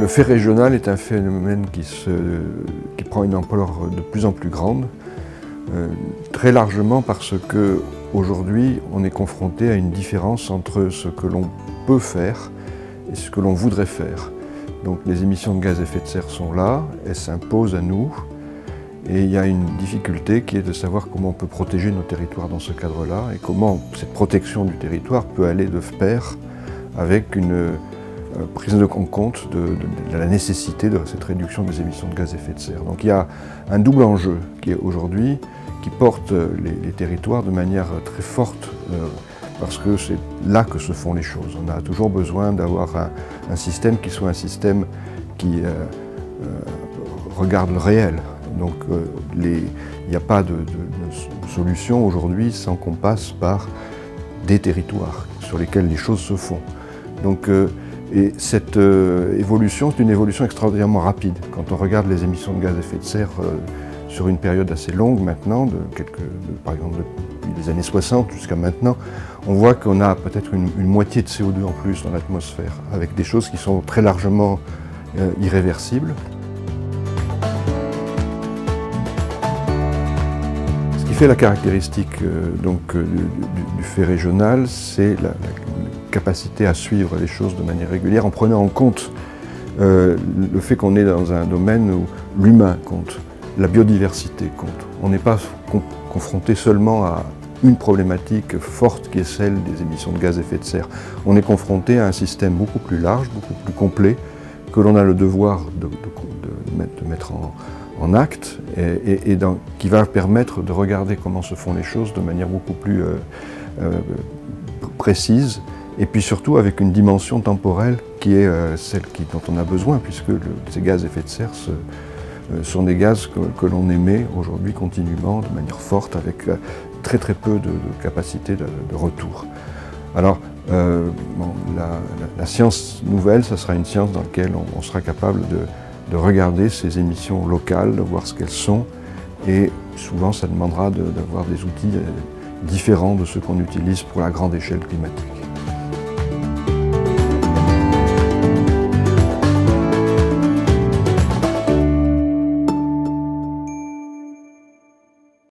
Le fait régional est un phénomène qui prend une ampleur de plus en plus grande, très largement parce qu'aujourd'hui on est confronté à une différence entre ce que l'on peut faire et ce que l'on voudrait faire. Donc les émissions de gaz à effet de serre sont là, elles s'imposent à nous, et il y a une difficulté qui est de savoir comment on peut protéger nos territoires dans ce cadre-là et comment cette protection du territoire peut aller de pair avec une prise en compte de la nécessité de cette réduction des émissions de gaz à effet de serre. Donc il y a un double enjeu qui est aujourd'hui, qui porte les territoires de manière très forte, parce que c'est là que se font les choses. On a toujours besoin d'avoir un système qui soit un système qui regarde le réel. Donc il n'y a pas de solution aujourd'hui sans qu'on passe par des territoires sur lesquels les choses se font. Donc, et cette évolution, c'est une évolution extraordinairement rapide. Quand on regarde les émissions de gaz à effet de serre sur une période assez longue maintenant, par exemple depuis les années 60 jusqu'à maintenant, on voit qu'on a peut-être une moitié de CO2 en plus dans l'atmosphère, avec des choses qui sont très largement irréversibles. Ce qui fait la caractéristique du fait régional, c'est la capacité à suivre les choses de manière régulière en prenant en compte le fait qu'on est dans un domaine où l'humain compte, la biodiversité compte. On n'est pas confronté seulement à une problématique forte qui est celle des émissions de gaz à effet de serre. On est confronté à un système beaucoup plus large, beaucoup plus complet, que l'on a le devoir de mettre en acte et qui va permettre de regarder comment se font les choses de manière beaucoup plus précise, et puis surtout avec une dimension temporelle qui est celle dont on a besoin, puisque ces gaz à effet de serre sont des gaz que l'on émet aujourd'hui continuellement de manière forte, avec très très peu de capacité de retour. Alors la science nouvelle, ça sera une science dans laquelle on sera capable de regarder ces émissions locales, de voir ce qu'elles sont, et souvent ça demandera d'avoir des outils différents de ceux qu'on utilise pour la grande échelle climatique.